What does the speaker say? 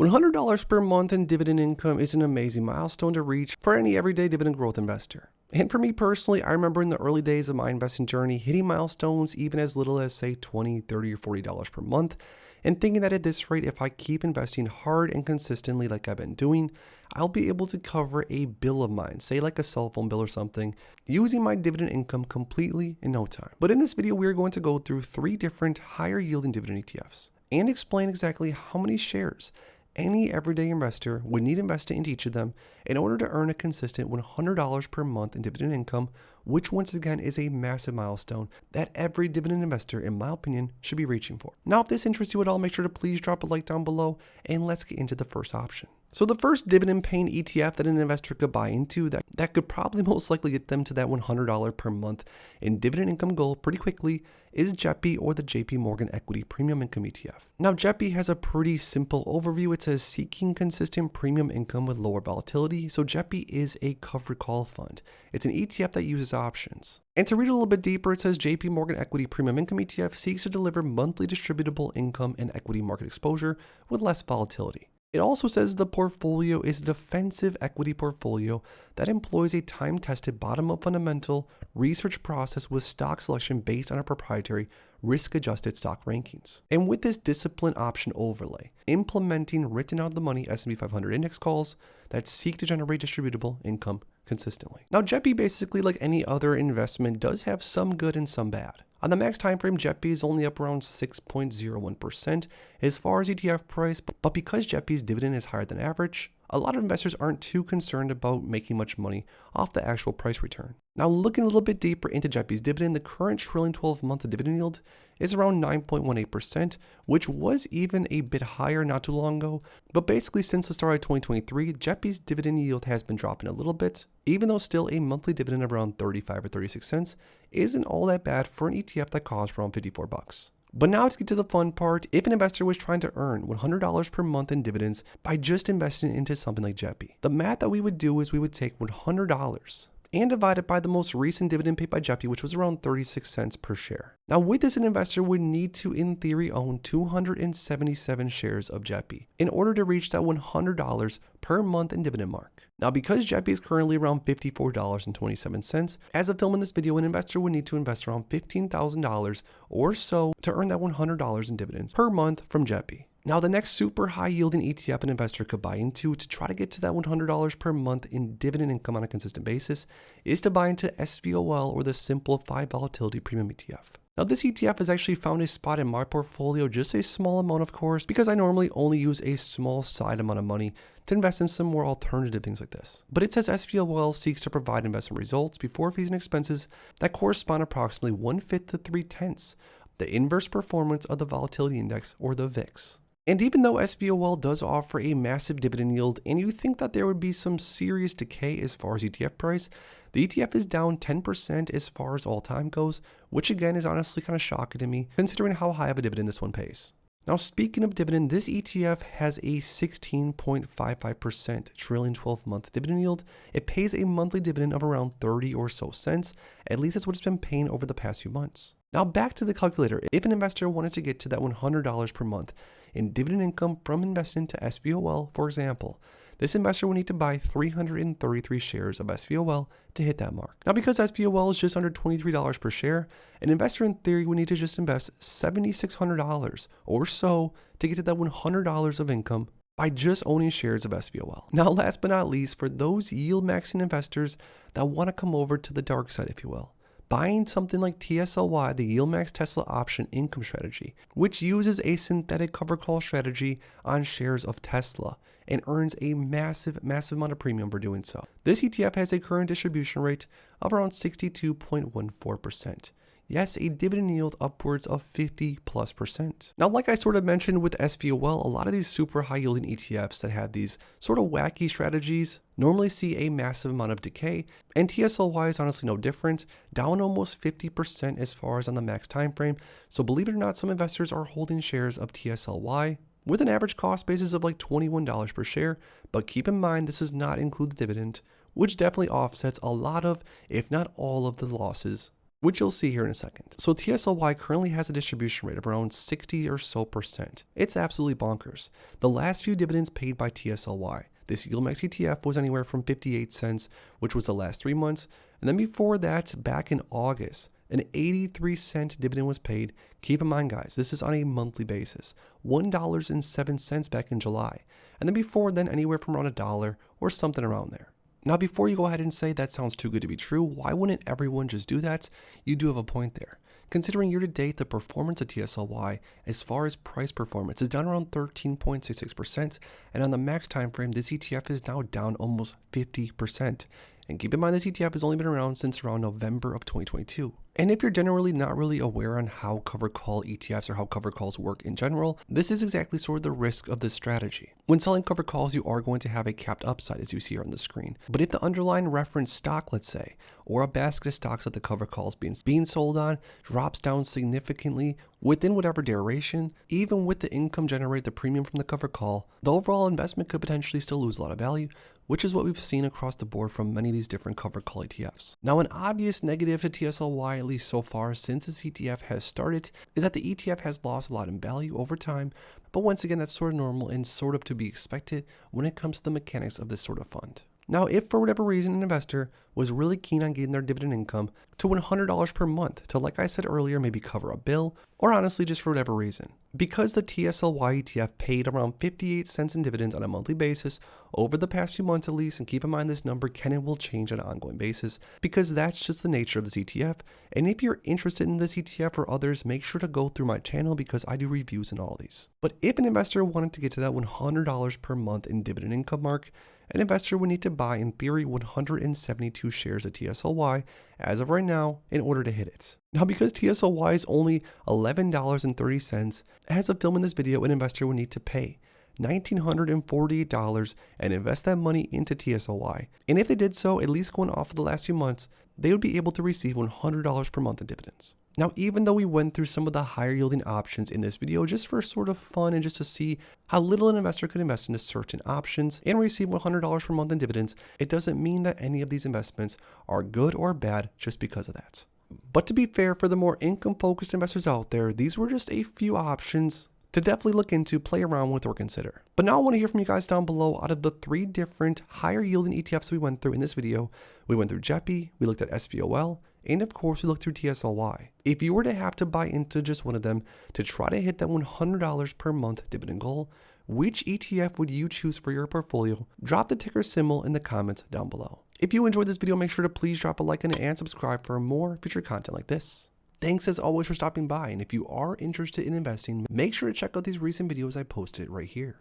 $100 per month in dividend income is an amazing milestone to reach for any everyday dividend growth investor. And for me personally, I remember in the early days of my investing journey hitting milestones even as little as say $20, $30, or $40 per month, and thinking that at this rate, if I keep investing hard and consistently like I've been doing, I'll be able to cover a bill of mine, say like a cell phone bill or something, using my dividend income completely in no time. But in this video, we're going to go through 3 different higher yielding dividend ETFs and explain exactly how many shares any everyday investor would need invested into each of them in order to earn a consistent $100 per month in dividend income, which once again is a massive milestone that every dividend investor, in my opinion, should be reaching for. Now, if this interests you at all, make sure to please drop a like down below and let's get into the first option. So the first dividend paying ETF that an investor could buy into that could probably most likely get them to that $100 per month in dividend income goal pretty quickly is JEPI, or the JP Morgan Equity Premium Income ETF. Now, JEPI has a pretty simple overview. It says seeking consistent premium income with lower volatility. So JEPI is a covered call fund. It's an ETF that uses options. And to read a little bit deeper, it says JP Morgan Equity Premium Income ETF seeks to deliver monthly distributable income and equity market exposure with less volatility. It also says the portfolio is a defensive equity portfolio that employs a time-tested bottom-up fundamental research process with stock selection based on a proprietary risk-adjusted stock rankings. And with this discipline option overlay, implementing written out of the money S&P 500 index calls that seek to generate distributable income consistently. Now, JEPI, basically like any other investment, does have some good and some bad. On the max time frame, JEPI is only up around 6.01% as far as ETF price, but because JEPI's dividend is higher than average, a lot of investors aren't too concerned about making much money off the actual price return. Now, looking a little bit deeper into JEPI's dividend, the current trailing 12-month dividend yield is around 9.18%, which was even a bit higher not too long ago. But basically, since the start of 2023, JEPI's dividend yield has been dropping a little bit, even though still a monthly dividend of around 35 or 36 cents isn't all that bad for an ETF that costs around 54 bucks. But now to get to the fun part, if an investor was trying to earn $100 per month in dividends by just investing into something like JEPI, the math that we would do is we would take $100 and divide it by the most recent dividend paid by JEPI, which was around 36 cents per share. Now, with this, an investor would need to, in theory, own 277 shares of JEPI in order to reach that $100 per month in dividend mark. Now, because JEPI is currently around $54.27, as of filming this video, an investor would need to invest around $15,000 or so to earn that $100 in dividends per month from JEPI. Now, the next super high yielding ETF an investor could buy into to try to get to that $100 per month in dividend income on a consistent basis is to buy into SVOL, or the Simplified Volatility Premium ETF. Now, this ETF has actually found a spot in my portfolio, just a small amount of course, because I normally only use a small side amount of money to invest in some more alternative things like this. But it says SVOL seeks to provide investment results before fees and expenses that correspond approximately 1/5 to 3/10 the inverse performance of the volatility index, or the VIX. And even though SVOL does offer a massive dividend yield, and you think that there would be some serious decay as far as ETF price, the ETF is down 10% as far as all time goes, which again is honestly kind of shocking to me, considering how high of a dividend this one pays. Now, speaking of dividend, this ETF has a 16.55% trailing 12-month dividend yield. It pays a monthly dividend of around 30 or so cents. At least that's what it's been paying over the past few months. Now, back to the calculator. If an investor wanted to get to that $100 per month in dividend income from investing to SVOL, for example, this investor would need to buy 333 shares of SVOL to hit that mark. Now, because SVOL is just under $23 per share, an investor in theory would need to just invest $7,600 or so to get to that $100 of income by just owning shares of SVOL. Now, last but not least, for those yield maxing investors that want to come over to the dark side, if you will, buying something like TSLY, the Yield Max Tesla Option Income Strategy, which uses a synthetic cover call strategy on shares of Tesla and earns a massive amount of premium for doing so. This ETF has a current distribution rate of around 62.14%. Yes, a dividend yield upwards of 50+%. Now, like I sort of mentioned with SVOL, a lot of these super high yielding ETFs that have these sort of wacky strategies normally see a massive amount of decay, and TSLY is honestly no different, down almost 50% as far as on the max time frame. So believe it or not, some investors are holding shares of TSLY with an average cost basis of like $21 per share, but keep in mind this does not include the dividend, which definitely offsets a lot of, if not all of, the losses which you'll see here in a second. So TSLY currently has a distribution rate of around 60 or so percent. It's absolutely bonkers. The last few dividends paid by TSLY, this Yield Max ETF was anywhere from 58 cents, which was the last 3 months. And then before that, back in August, an 83-cent dividend was paid. Keep in mind, guys, this is on a monthly basis. $1.07 back in July. And then before then, anywhere from around $1 or something around there. Now, before you go ahead and say that sounds too good to be true, why wouldn't everyone just do that? You do have a point there. Considering year to date, the performance of TSLY as far as price performance is down around 13.66%, and on the max time frame, this ETF is now down almost 50%. And keep in mind, this ETF has only been around since around November of 2022. And if you're generally not really aware on how covered call ETFs or how covered calls work in general, this is exactly sort of the risk of this strategy. When selling covered calls, you are going to have a capped upside, as you see here on the screen. But if the underlying reference stock, let's say, or a basket of stocks that the covered call is being sold on drops down significantly within whatever duration, even with the income generated, the premium from the covered call, the overall investment could potentially still lose a lot of value, which is what we've seen across the board from many of these different covered call ETFs. Now, an obvious negative to TSLY, at least so far since this ETF has started, is that the ETF has lost a lot in value over time, but once again, that's sort of normal and sort of to be expected when it comes to the mechanics of this sort of fund. Now, if for whatever reason an investor was really keen on getting their dividend income to $100 per month to, like I said earlier, maybe cover a bill, or honestly just for whatever reason, because the TSLY ETF paid around 58 cents in dividends on a monthly basis over the past few months at least, and keep in mind this number can and will change on an ongoing basis because that's just the nature of this ETF. And if you're interested in this ETF or others, make sure to go through my channel because I do reviews on all these. But if an investor wanted to get to that $100 per month in dividend income mark, an investor would need to buy, in theory, 172 shares of TSLY as of right now in order to hit it. Now, because TSLY is only $11.30, as of filming this video, an investor would need to pay $1,948 and invest that money into TSLY. And if they did so, at least going off of the last few months, they would be able to receive $100 per month in dividends. Now, even though we went through some of the higher yielding options in this video just for sort of fun and just to see how little an investor could invest into certain options and receive $100 per month in dividends, it doesn't mean that any of these investments are good or bad just because of that. But to be fair, for the more income-focused investors out there, these were just a few options to definitely look into, play around with, or consider. But now I want to hear from you guys down below. Out of the 3 different higher yielding ETFs we went through in this video, we went through JEPI, we looked at SVOL, and of course we looked through TSLY. If you were to have to buy into just one of them to try to hit that $100 per month dividend goal, which ETF would you choose for your portfolio? Drop the ticker symbol in the comments down below. If you enjoyed this video, make sure to please drop a like on it and subscribe for more future content like this. Thanks as always for stopping by, and if you are interested in investing, make sure to check out these recent videos I posted right here.